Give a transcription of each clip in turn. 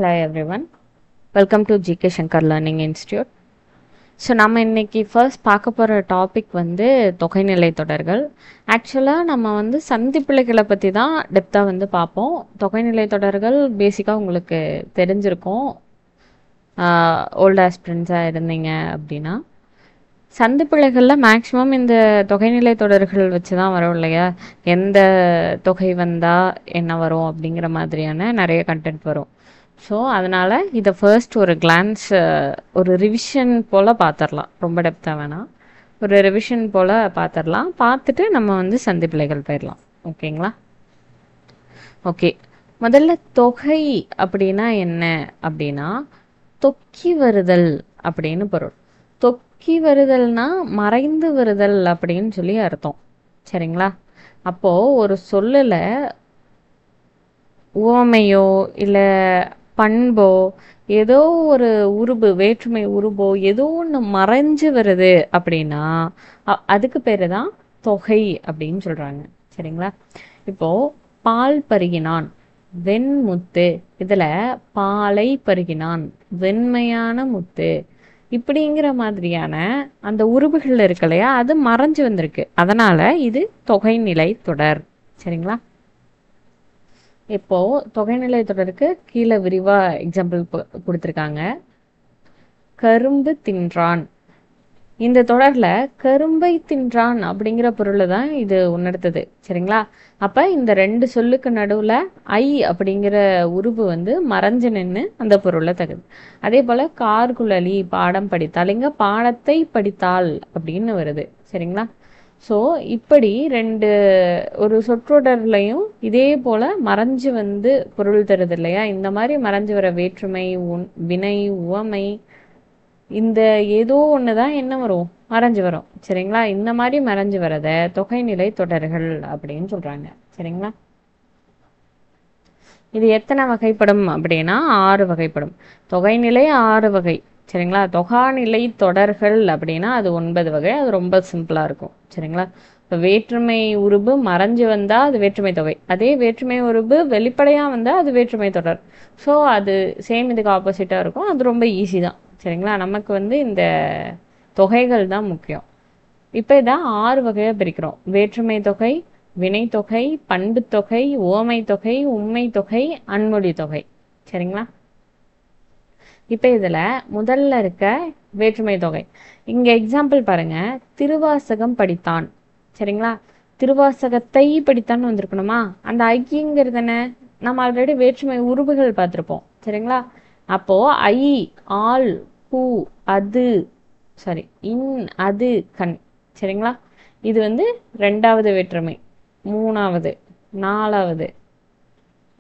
Hello everyone, welcome to GK Shankar Learning Institute. So நம்ம இன்னைக்கு first பார்க்க போகிற டாபிக் வந்து தொகைநிலை தொடர்கள். ஆக்சுவலாக நம்ம வந்து சந்திப்பிழைகளை பற்றி தான் டெப்த்தாக வந்து பார்ப்போம். தொகைநிலை தொடர்கள் பேசிக்காக உங்களுக்கு தெரிஞ்சிருக்கும் ஓல்டு ஆஸ்பிரண்ட்ஸாக இருந்தீங்க அப்படின்னா. சந்திப்பிழைகளில் மேக்ஸிமம் இந்த தொகைநிலை தொடர்கள் வச்சு தான் வரும் இல்லையா, எந்த தொகை வந்தால் என்ன வரும் அப்படிங்கிற மாதிரியான நிறைய கண்டென்ட் வரும். ஸோ அதனால் இதை ஃபர்ஸ்ட் ஒரு கிளான்ஸ் ஒரு ரிவிஷன் போல் பார்த்துடலாம், ரொம்ப டெப்த்தாக வேணாம், ஒரு ரிவிஷன் போல் பார்த்துடலாம். பார்த்துட்டு நம்ம வந்து சந்திப்பிழைகள் போயிடலாம். ஓகேங்களா? ஓகே, முதல்ல தொகை அப்படின்னா என்ன அப்படின்னா தொக்கி வருதல் அப்படின்னு பொருள். தொக்கி வருதல்னா மறைந்து வருதல் அப்படின்னு சொல்லி அர்த்தம். சரிங்களா? அப்போது ஒரு சொல்லில் உவமையோ இல்லை பண்போ ஏதோ ஒரு உருபு, வேற்றுமை உருபோ ஏதோ ஒன்று மறைஞ்சு வருது அப்படின்னா அதுக்கு பேர் தான் தொகை அப்படின்னு சொல்கிறாங்க. சரிங்களா? இப்போது பால் பருகினான், வெண்முத்து, இதில் பாலை பருகினான், வெண்மையான முத்து, இப்படிங்கிற மாதிரியான அந்த உருபுகள் இருக்கு இல்லையா, அது மறைஞ்சு வந்திருக்கு. அதனால் இது தொகைநிலை தொடர். சரிங்களா? இப்போ தொகைநிலை தொடருக்கு கீழே விரிவா எக்ஸாம்பிள் கொடுத்துருக்காங்க. கரும்பு தின்றான். இந்த தொடர்ல கரும்பை தின்றான் அப்படிங்கிற பொருளை தான் இது உணர்த்தது. சரிங்களா? அப்ப இந்த ரெண்டு சொல்லுக்கு நடுவுல ஐ அப்படிங்கிற உருவு வந்து மறைஞ்சு நின்று அந்த பொருளை தகுது. அதே போல கார்குழலி பாடம் படித்தாள், இங்க பாடத்தை படித்தாள் அப்படின்னு வருது. சரிங்களா? ஸோ இப்படி ரெண்டு ஒரு சொற்றொடர்லையும் இதே போல் மறைஞ்சு வந்து பொருள் தருது இல்லையா, இந்த மாதிரி மறைஞ்சு வர வேற்றுமை, வினை, உவமை, இந்த ஏதோ ஒன்று தான் என்ன வரும், மறைஞ்சு வரும். சரிங்களா? இந்த மாதிரி மறைஞ்சு வரத தொகைநிலை தொடர்கள் அப்படின்னு சொல்கிறாங்க. சரிங்களா? இது எத்தனை வகைப்படும் அப்படின்னா 6 வகைப்படும். தொகைநிலை 6 வகை. சரிங்களா? தொகாநிலை தொடர்கள் அப்படின்னா அது 9 வகை. அது ரொம்ப சிம்பிளாக இருக்கும். சரிங்களா? இப்போ வேற்றுமை உருபு மறைஞ்சு வந்தால் அது வேற்றுமை தொகை, அதே வேற்றுமை உருபு வெளிப்படையாக வந்தால் அது வேற்றுமை தொடர். ஸோ அது சேம் இதுக்கு ஆப்போசிட்டாக இருக்கும். அது ரொம்ப ஈஸி தான். சரிங்களா? நமக்கு வந்து இந்த தொகைகள் தான் முக்கியம். இப்போ இதான் 6 வகையாக பிரிக்கிறோம். வேற்றுமை தொகை, வினைத்தொகை, பண்பு தொகை, உவமை தொகை, உண்மை தொகை, அன்மொழி தொகை. சரிங்களா? இப்போ இதில் முதல்ல இருக்க வேற்றுமை தொகை. இங்கே எக்ஸாம்பிள் பாருங்க, திருவாசகம் படித்தான். சரிங்களா? திருவாசகத்தை படித்தான்னு வந்திருக்கணுமா? அந்த ஐங்கிறது என்ன, நம்ம ஆல்ரெடி வேற்றுமை உருவுகள் பார்த்துருப்போம். சரிங்களா? அப்போ ஐ, ஆல், பூ, அது, சாரி, இன், அது, கண். சரிங்களா? இது வந்து 2வது வேற்றுமை, 3வது, 4வது,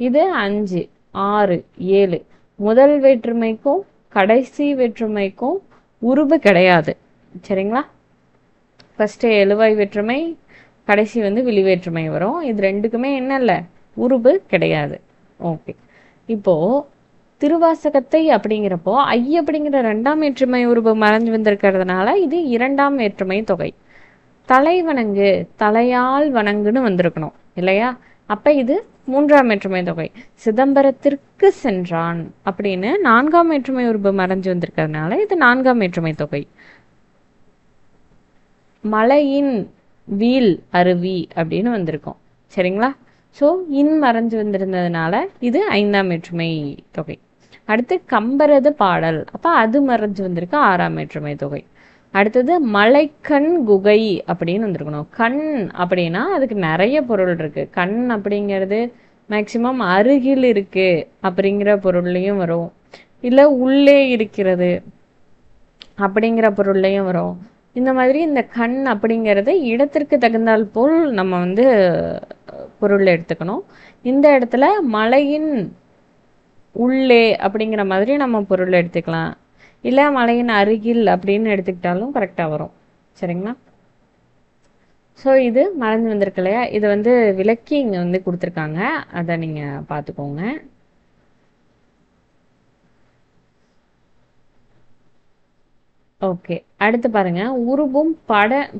இது 5, 6, 7. முதல் வேற்றுமைக்கும் கடைசி வேற்றுமைக்கும் உருவு கிடையாது. சரிங்களா? ஃபர்ஸ்ட் எழுவாய் வேற்றுமை, கடைசி வந்து விழி வேற்றுமை வரும். இது ரெண்டுக்குமே என்ன இல்லை, உருவு கிடையாது. ஓகே, இப்போ திருவாசகத்தை அப்படிங்கிறப்போ ஐ அப்படிங்கிற 2ஆம் வேற்றுமை உருவு மறைஞ்சு வந்திருக்கிறதுனால இது 2ஆம் வேற்றுமை தொகை. தலைவணங்கு, தலையால் வணங்குன்னு வந்திருக்கணும் இல்லையா? அப்ப இது 3ஆம் வேற்றுமை தொகை. சிதம்பரத்திற்கு சென்றான் அப்படின்னு 4ஆம் வேற்றுமை உருவு மறைஞ்சு வந்திருக்கிறதுனால இது 4ஆம் வேற்றுமை தொகை. மலையின் வீல் அருவி அப்படின்னு வந்திருக்கும். சரிங்களா? ஸோ இன் மறைஞ்சு வந்திருந்ததுனால இது 5ஆம் வேற்றுமை தொகை. அடுத்து கம்பரது பாடல், அப்போ அது மறைஞ்சு வந்திருக்கு, 6ஆம் வேற்றுமை தொகை. அடுத்தது மலைக்கண் குகை அப்படின்னு வந்திருக்கணும். கண் அப்படின்னா அதுக்கு நிறைய பொருள் இருக்கு. கண் அப்படிங்கிறது மேக்சிமம் அருகில் இருக்கு அப்படிங்கிற பொருள்லையும் வரும், இல்லை உள்ளே இருக்கிறது அப்படிங்கிற பொருள்லையும் வரும். இந்த மாதிரி இந்த கண் அப்படிங்கிறது இடத்திற்கு தகுந்தால் போல் நம்ம வந்து பொருள் எடுத்துக்கணும். இந்த இடத்துல மலையின் உள்ளே அப்படிங்கிற மாதிரி நம்ம பொருள் எடுத்துக்கலாம், இல்லை மலையின் அருகில் அப்படின்னு எடுத்துக்கிட்டாலும் கரெக்டாக வரும். சரிங்களா? ஸோ இது மறைஞ்சு வந்திருக்கு இல்லையா, இது வந்து விளக்கி இங்கே வந்து கொடுத்துருக்காங்க, அதை நீங்கள் பார்த்துக்கோங்க. ஓகே, அடுத்து பாருங்க, உருவும்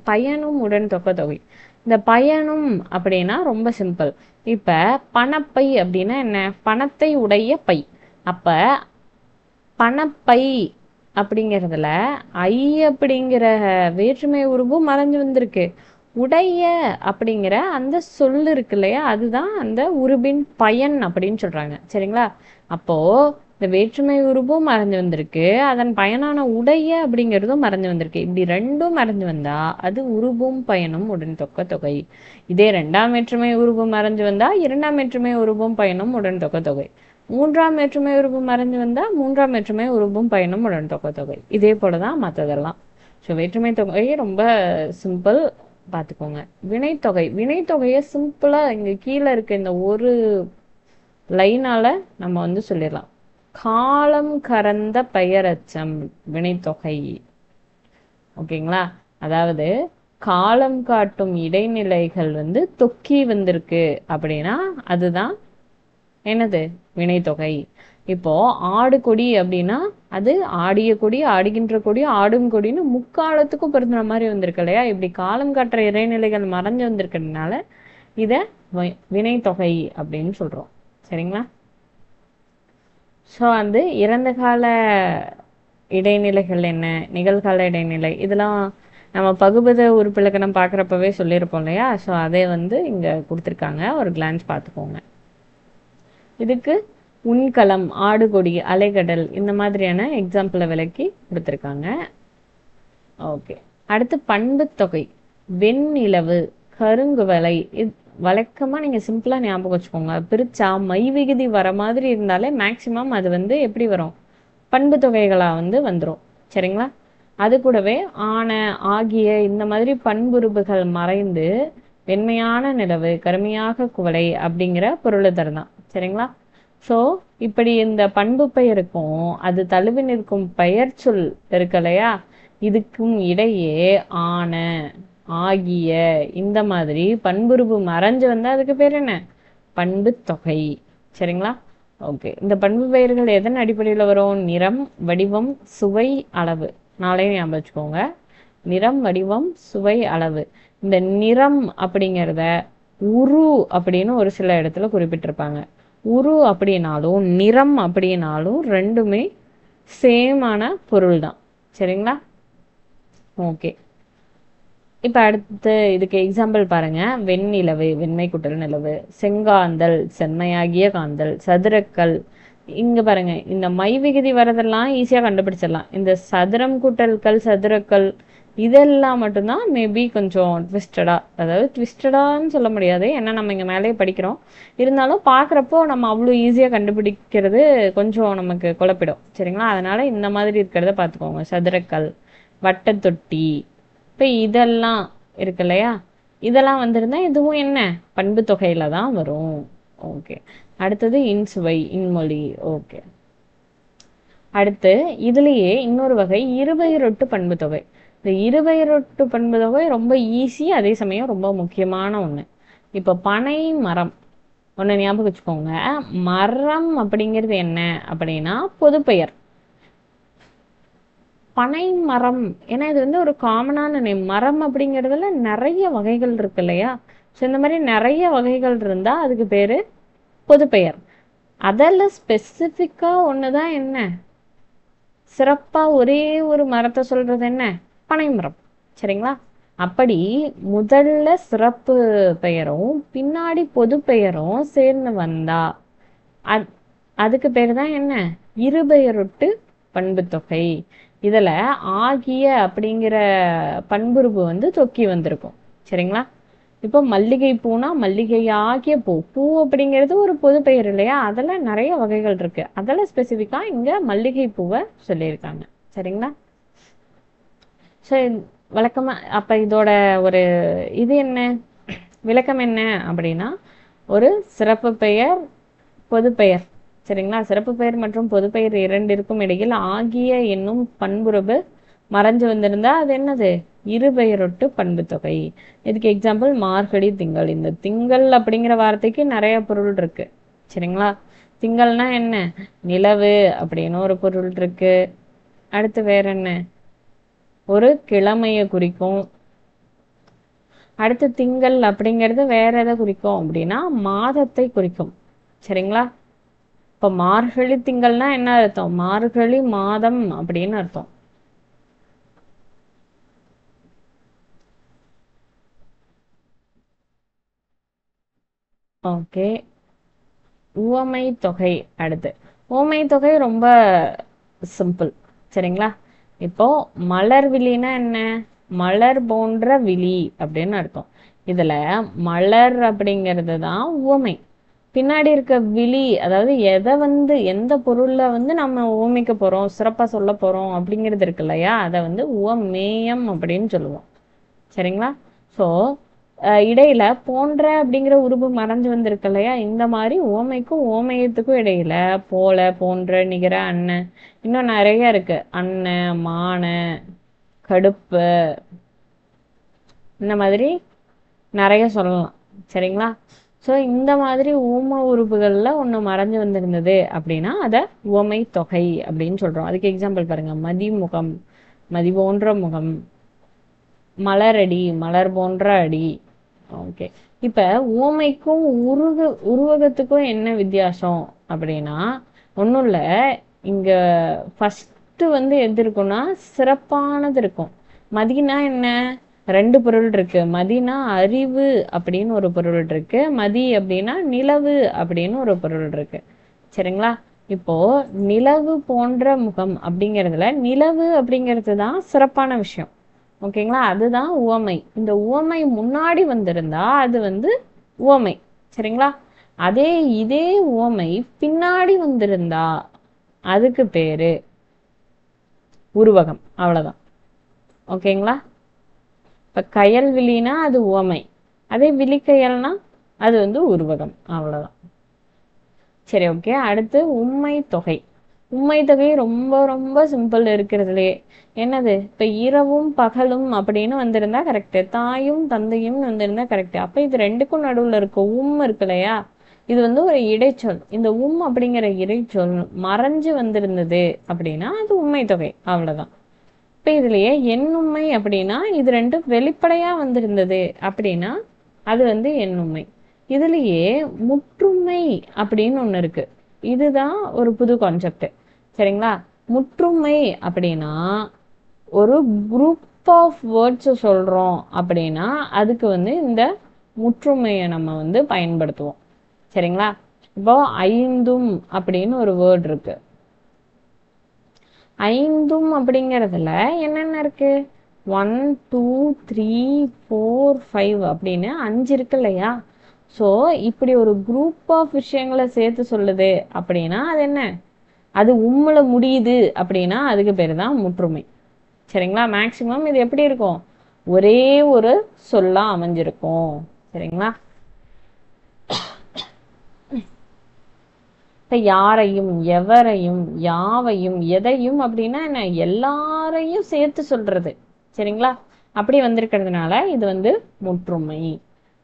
பயனும் உடன் தொக்க தொகை. இந்த பயனும் அப்படின்னா ரொம்ப சிம்பிள். இப்போ பணப்பை அப்படின்னா என்ன, பணத்தை உடைய பை. அப்ப பணப்பை அப்படிங்கிறதுல ஐ அப்படிங்கிற வேற்றுமை உருவும் மறைஞ்சு வந்திருக்கு. உடைய அப்படிங்கிற அந்த சொல் இருக்கு இல்லையா, அதுதான் அந்த உருபின் பயன் அப்படின்னு சொல்றாங்க. சரிங்களா? அப்போ இந்த வேற்றுமை உருவும் மறைஞ்சு வந்திருக்கு, அதன் பயனான உடைய அப்படிங்கிறதும் மறைஞ்சு வந்திருக்கு. இப்படி ரெண்டும் மறைஞ்சு வந்தா அது உருவும் பயனும் உடன் தொக்க தொகை. இதே ரெண்டாம் வேற்றுமை உருவும் மறைஞ்சு வந்தா இரண்டாம் வேற்றுமை உருவும் பயனும் உடன் தொக்க தொகை. மூன்றாம் வேற்றுமை உருவு மறைஞ்சு வந்தா மூன்றாம் வேற்றுமை உருவும் பயனும் உடன் தொக்க தொகை. இதே போலதான் மற்றதெல்லாம். ஸோ வேற்றுமை தொகை ரொம்ப சிம்பிள், பார்த்துக்கோங்க. வினைத்தொகை, வினைத்தொகையை சிம்பிளா இங்க கீழே இருக்க இந்த ஒரு லைனால நம்ம வந்து சொல்லிடலாம். காலம் கறந்த பெயரச்சம் வினைத்தொகை. ஓகேங்களா? அதாவது காலம் காட்டும் இடைநிலைகள் வந்து தொக்கி வந்திருக்கு அப்படின்னா அதுதான் என்னது? வினைத்தொகை. இப்போ ஆடு கொடி அப்படின்னா அது ஆடிய கொடி, ஆடுகின்ற கொடி, ஆடும் கொடின்னு முக்காலத்துக்கும் பொருந்துற மாதிரி வந்திருக்கு இல்லையா? இப்படி காலம் காட்டுற இறைநிலைகள் மறைஞ்சு வந்திருக்கிறதுனால இத வினைத்தொகை அப்படின்னு சொல்றோம். சரிங்களா? ஸோ வந்து இறந்த கால இடைநிலைகள் என்ன, நிகழ்கால இடைநிலை, இதெல்லாம் நம்ம பகுபத உறுப்பிலக்கணம் பார்க்குறப்பவே சொல்லியிருப்போம் இல்லையா? ஸோ அதை வந்து இங்கே கொடுத்துருக்காங்க, ஒரு கிளான்ஸ் பார்த்துக்கோங்க. இதுக்கு உண்கலம், ஆடுகொடி, அலைகடல் இந்த மாதிரியான எக்ஸாம்பிளை விளக்கி கொடுத்துருக்காங்க. ஓகே, அடுத்து பண்பு தொகை. வெண்ணிலவு, கருங்குவலை. இது வழக்கமாக நீங்கள் சிம்பிளாக ஞாபகம் வச்சுக்கோங்க. பிரிச்சா மை விகுதி வர மாதிரி இருந்தாலே மேக்சிமம் அது வந்து எப்படி வரும்? பண்பு தொகைகளாக வந்து வந்துடும். சரிங்களா? அது கூடவே ஆன, ஆகிய இந்த மாதிரி பண்புருபுகள் மறைந்து வெண்மையான நிலவு, கருமையாக குவளை அப்படிங்கிற பொருளை தருதான். சரிங்களா? ஸோ இப்படி இந்த பண்பு பெயருக்கும் அது தழுவி நிற்கும் பெயர் சொல் இருக்கு இல்லையா, இதுக்கும் இடையே ஆன, ஆகிய இந்த மாதிரி பண்புருபு மறைஞ்சு வந்தா அதுக்கு பேர் என்ன? பண்பு தொகை. சரிங்களா? ஓகே, இந்த பண்பு பெயர்கள் எதன் அடிப்படையில் வரும்? நிறம், வடிவம், சுவை, அளவு. நாளையும் ஞாபகம் வச்சுக்கோங்க. நிறம், வடிவம், சுவை, அளவு. இந்த நிறம் அப்படிங்கிறத உரு அப்படின்னு ஒரு சில இடத்துல குறிப்பிட்டிருப்பாங்க. உரு அப்படின்னாலும் நிறம் அப்படின்னாலும் ரெண்டுமே சேமான பொருள் தான். சரிங்களா? ஓகே, இப்ப அடுத்து இதுக்கு எக்ஸாம்பிள் பாருங்க. வெண்ணிலவு, வெண்மை குட்டல் நிலவு. செங்காந்தல், செம்மையாகிய காந்தல். சதுரக்கல். இங்க பாருங்க, இந்த மை விகுதி வரதெல்லாம் ஈஸியா கண்டுபிடிச்சிடலாம். இந்த சதுரம் கூட்டல் கல், சதுரக்கல், இதெல்லாம் மட்டும்தான் மேபி கொஞ்சம் ட்விஸ்டடா, அதாவது ட்விஸ்டடான்னு சொல்ல முடியாது, ஏன்னா நம்ம இங்க மேலே படிக்கிறோம். இருந்தாலும் பார்க்குறப்போ நம்ம அவ்வளோ ஈஸியாக கண்டுபிடிக்கிறது கொஞ்சம் நமக்கு குழப்பிடும். சரிங்களா? அதனால இந்த மாதிரி இருக்கிறத பார்த்துக்கோங்க. சதுரக்கல், வட்டத்தொட்டி, இப்போ இதெல்லாம் இருக்கு இல்லையா, இதெல்லாம் வந்திருந்தா இதுவும் என்ன? பண்பு தொகையில தான் வரும். ஓகே, அடுத்தது இன்சுவை, இன்மொழி. ஓகே, அடுத்து இதுலயே இன்னொரு வகை இருபெயரொட்டு பண்பு தொகை. இந்த இருபெயரொட்டு பண்பு தொகை ரொம்ப ஈஸி, அதே சமயம் ரொம்ப முக்கியமான ஒண்ணு. இப்போ பனை மரம் ஒன்று ஞாபகம் வச்சுக்கோங்க. மரம் அப்படிங்கிறது என்ன அப்படின்னா பொதுப்பெயர். பனை மரம், ஏன்னா இது வந்து ஒரு காமனான நேம். மரம் அப்படிங்கிறதுல நிறைய வகைகள் இருக்கு இல்லையா? ஸோ இந்த மாதிரி நிறைய வகைகள் இருந்தா அதுக்கு பேரு பொதுப்பெயர். அதில் ஸ்பெசிஃபிக்கா ஒண்ணுதான் என்ன, சிறப்பா ஒரே ஒரு மரத்தை சொல்றது என்ன? பனை மரம். சரிங்களா? அப்படி முதல்ல சிறப்பு பெயரும் பின்னாடி பொது பெயரும் சேர்ந்து வந்தா அதுக்கு பேர் தான் என்ன? இருபெயரொட்டு பண்பு தொகை. இதுல ஆகிய அப்படிங்கிற பண்புருவு வந்து தொக்கி வந்திருக்கும். சரிங்களா? இப்போ மல்லிகை பூனா மல்லிகை ஆகிய பூ. பூ அப்படிங்கிறது ஒரு பொது பெயர் இல்லையா? அதெல்லாம் நிறைய வகைகள் இருக்கு. அதெல்லாம் ஸ்பெசிஃபிக்கா இங்க மல்லிகை பூவை சொல்லியிருக்காங்க. சரிங்களா? ஸோ வழக்கமா அப்ப இதோட ஒரு இது என்ன, விளக்கம் என்ன அப்படின்னா, ஒரு சிறப்பு பெயர், பொது பெயர். சரிங்களா? சிறப்பு பெயர் மற்றும் பொது பெயர் இரண்டிற்கும் இடையில் ஆகிய என்னும் பண்புருவு மறைஞ்சு வந்திருந்தா அது என்னது? இருபெயரொட்டு பண்பு தொகை. இதுக்கு எக்ஸாம்பிள் மார்கழி, திங்கள். இந்த திங்கள் அப்படிங்கிற வார்த்தைக்கு நிறைய பொருள் இருக்கு. சரிங்களா? திங்கள்னா என்ன? நிலவு அப்படின்னு ஒரு பொருள் இருக்கு. அடுத்து வேற என்ன? ஒரு கிழமையை குறிக்கும். அடுத்து திங்கள் அப்படிங்கிறது வேற எதை குறிக்கும் அப்படின்னா மாதத்தை குறிக்கும். சரிங்களா? இப்போ மார்கழி திங்கள்னா என்ன அர்த்தம்? மார்கழி மாதம் அப்படின்னு அர்த்தம். ஓகே, உவமை தொகை. அடுத்து உவமை தொகை ரொம்ப சிம்பிள், சரிங்களா? இப்போ மலர் விழினா என்ன? மலர் போன்ற விழி அப்படின்னு அர்த்தம். இதுல மலர் அப்படிங்கிறது தான் உவமை. பின்னாடி இருக்க விழி, அதாவது எதை வந்து எந்த பொருள்ல வந்து நம்ம உவமிக்க போறோம், சிறப்பா சொல்ல போறோம் அப்படிங்கிறது இருக்கு இல்லையா, அதை வந்து உவமேயம் அப்படின்னு சொல்லுவோம். சரிங்களா? ஸோ இடையில போன்ற அப்படிங்கிற உருபு மறைஞ்சு வந்திருக்கு இல்லையா, இந்த மாதிரி ஓமைக்கும் ஓமயத்துக்கும் இடையில போல, போன்ற, நிகர, அன்ன, இன்னும் நிறைய இருக்கு. அன்ன, மான, கடுப்பு, இந்த மாதிரி நிறைய சொல்லலாம். சரிங்களா? ஸோ இந்த மாதிரி ஊம உறுப்புகள்ல ஒண்ணு மறைஞ்சு வந்திருந்தது அப்படின்னா அதை உவமை தொகை அப்படின்னு சொல்றோம். அதுக்கு எக்ஸாம்பிள் பாருங்க, மதிமுகம், மதி போன்ற முகம், மலரடி, மலர் போன்ற அடி. ஓகே, இப்ப உவமைக்கும் உருவகத்துக்கும் என்ன வித்தியாசம் அப்படின்னா, ஒன்றும் இல்லை. இங்க ஃபர்ஸ்ட் வந்து எது இருக்குன்னா சிறப்பானது இருக்கும். மதினா என்ன? ரெண்டு பொருள் இருக்கு. மதினா அறிவு அப்படின்னு ஒரு பொருள் இருக்கு, மதி அப்படின்னா நிலவு அப்படின்னு ஒரு பொருள் இருக்கு. சரிங்களா? இப்போ நிலவு போன்ற முகம் அப்படிங்கிறதுல நிலவு அப்படிங்கிறது தான் சிறப்பான விஷயம். ஓகேங்களா? அதுதான் உவமை. இந்த உவமை முன்னாடி வந்திருந்தா அது வந்து உவமை. சரிங்களா? இதே உவமை பின்னாடி வந்திருந்தா அதுக்கு பேரு உருவகம். அவ்வளவுதான். ஓகேங்களா? இப்ப கயல் விழினா அது உவமை, அதே விழிக்கயல்னா அது வந்து உருவகம். அவ்வளவுதான். சரி, ஓகே. அடுத்து உம்மை தொகை. உம்மை தொகை ரொம்ப ரொம்ப சிம்பிள் இருக்கிறதுலே. என்னது? இப்ப இரவும் பகலும் அப்படின்னு வந்திருந்தா கரெக்ட், தாயும் தந்தையும் வந்திருந்தா கரெக்ட். அப்ப இது ரெண்டுக்கும் நடுவுல இருக்க இருக்கு இல்லையா, இது வந்து ஒரு இடைச்சொல். இந்த அப்படிங்கிற இடைச்சொல் மறைஞ்சு வந்திருந்தது அப்படின்னா அது உம்மை தொகை. அவ்வளவுதான். இப்ப இதுலயே எண்ணும்மை அப்படின்னா இது ரெண்டும் வெளிப்படையா வந்திருந்தது அப்படின்னா அது வந்து எண்ணும்மை. இதுலயே முற்றுமை அப்படின்னு ஒண்ணு இருக்கு. இதுதான் ஒரு புது கான்செப்ட். சரிங்களா? முற்றுமை அப்படின்னா ஒரு குரூப் ஆஃப் வேர்ட்ஸ் சொல்றோம் அப்படின்னா அதுக்கு வந்து இந்த முற்றுமையை நம்ம வந்து பயன்படுத்துவோம். சரிங்களா? இப்போ ஐந்தும் அப்படின்னு ஒரு வேர்ட் இருக்கு. ஐந்தும் அப்படிங்கிறதுல என்னென்ன இருக்கு? 1 2 3 4 5 அப்படின்னு 5 இருக்கு இல்லையா? ஸோ இப்படி ஒரு குரூப் ஆஃப் விஷயங்களை சேர்த்து சொல்லுது அப்படின்னா அது என்ன? அது உம்முல முடியுது அப்படின்னா அதுக்கு பேரு தான் முற்றுமை. சரிங்களா? மேக்சிமம் இது எப்படி இருக்கும்? ஒரே ஒரு சொல்லா அமைஞ்சிருக்கும். சரிங்களா? இப்ப யாரையும், எவரையும், யாவையும், எதையும் அப்படின்னா என்ன? எல்லாரையும் சேர்த்து சொல்றது. சரிங்களா? அப்படி வந்திருக்கிறதுனால இது வந்து முற்றுமை.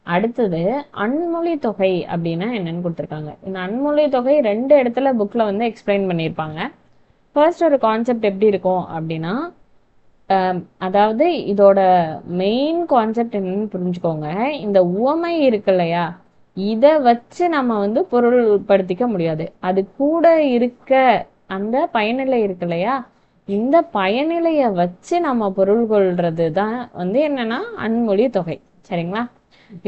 அடுத்தது அன்மொழி தொகை அப்படின்னா என்னன்னு கொடுத்துருக்காங்க. இந்த அன்மொழி தொகை ரெண்டு இடத்துல புக்ல வந்து எக்ஸ்பிளைன் பண்ணியிருப்பாங்க. ஃபர்ஸ்ட் ஒரு கான்செப்ட் எப்படி இருக்கும் அப்படின்னா, அதாவது இதோட மெயின் கான்செப்ட் என்னன்னு புரிஞ்சுக்கோங்க. இந்த உவமை இருக்கு இல்லையா, இதை வச்சு நம்ம வந்து பொருள்படுத்திக்க முடியாது. அது கூட இருக்க அந்த பயனிலை இருக்கு இல்லையா, இந்த பயனிலைய வச்சு நம்ம பொருள் கொள்றது தான் வந்து என்னன்னா அன்மொழி தொகை. சரிங்களா?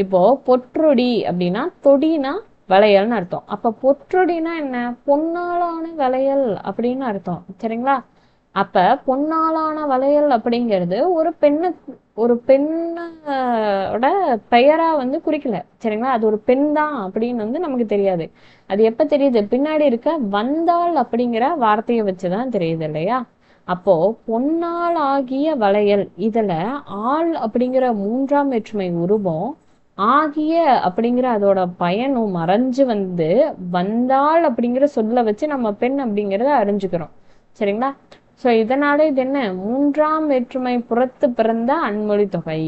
இப்போ பொற்றொடி அப்படின்னா தொடினா வளையல்னு அர்த்தம். அப்ப பொற்றொடினா என்ன? பொன்னாலான வளையல் அப்படின்னு அர்த்தம். சரிங்களா? அப்ப பொன்னாலான வளையல் அப்படிங்கிறது ஒரு பெண்ணோட பெயரா வந்து குறிக்கல. சரிங்களா? அது ஒரு பெண் தான் அப்படின்னு வந்து நமக்கு தெரியாது. அது எப்ப தெரியுது? பின்னாடி இருக்க வந்தாள் அப்படிங்கிற வார்த்தையை வச்சுதான் தெரியுது இல்லையா? அப்போ பொன்னால் ஆகிய வளையல், இதுல ஆள் அப்படிங்கிற மூன்றாம் வேற்றுமை உருவம், ஆகிய அப்படிங்கிற அதோட பயனும் மறைஞ்சு வந்து வந்தாள் அப்படிங்கிற சொல்ல வச்சு நம்ம பெண் அப்படிங்கிறத அறிஞ்சுக்கிறோம். சரிங்களா? சோ இதனால இது என்ன? மூன்றாம் வேற்றுமை புறத்து பிறந்த அன்மொழி தொகை.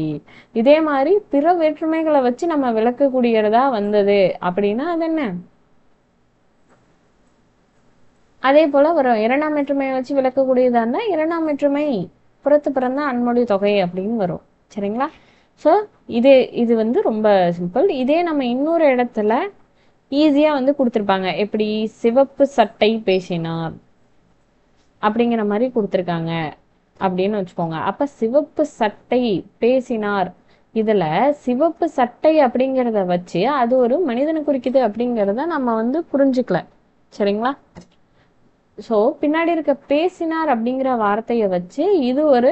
இதே மாதிரி பிற வேற்றுமைகளை வச்சு நம்ம விளக்கக்கூடியதா வந்தது அப்படின்னா அது என்ன? அதே போல வரும். இரண்டாம் வேற்றுமையை வச்சு விளக்கக்கூடியதா இருந்தா இரண்டாம் வேற்றுமை புறத்து பிறந்த அன்மொழி தொகை அப்படின்னு வரும். சரிங்களா? ஸோ இது இது வந்து ரொம்ப சிம்பிள். இதே நம்ம இன்னொரு இடத்துல ஈஸியாக வந்து கொடுத்துருப்பாங்க. எப்படி சிவப்பு சட்டை பேசினார் அப்படிங்கிற மாதிரி கொடுத்துருக்காங்க அப்படின்னு வச்சுக்கோங்க. அப்ப சிவப்பு சட்டை பேசினார், இதுல சிவப்பு சட்டை அப்படிங்கிறத வச்சு அது ஒரு மனிதனை குறிக்குது அப்படிங்கிறத நம்ம வந்து புரிஞ்சுக்கல. சரிங்களா? ஸோ பின்னாடி இருக்க பேசினார் அப்படிங்கிற வார்த்தையை வச்சு இது ஒரு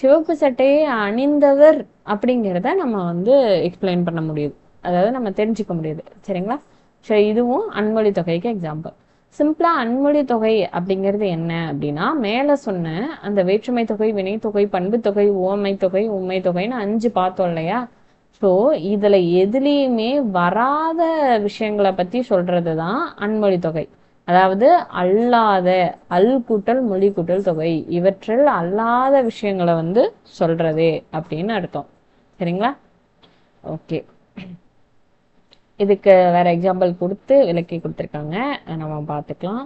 சிவப்பு சட்டையை அணிந்தவர் அப்படிங்கிறத நம்ம வந்து எக்ஸ்பிளைன் பண்ண முடியுது, அதாவது நம்ம தெரிஞ்சுக்க முடியுது. சரிங்களா? ஸோ இதுவும் அன்மொழி தொகைக்கு எக்ஸாம்பிள். சிம்பிளா அன்மொழி தொகை அப்படிங்கிறது என்ன அப்படின்னா, மேல சொன்ன அந்த வேற்றுமை தொகை, வினைத்தொகை, பண்பு தொகை, உவமை தொகை, உண்மை தொகைன்னு 5 பார்த்தோம் இல்லையா? ஸோ இதுல எதுலேயுமே வராத விஷயங்களை பத்தி சொல்றதுதான் அன்மொழி தொகை. அதாவது அல்லாத, அல் கூட்டல் மொழி கூட்டல் தொகை, இவற்றில் அல்லாத விஷயங்களை வந்து சொல்றது அப்படின்னு அர்த்தம். சரிங்களா? ஓகே, இதுக்கு வேற எக்ஸாம்பிள் கொடுத்து விளக்கி கொடுத்துருக்காங்க, நம்ம பார்த்துக்கலாம்.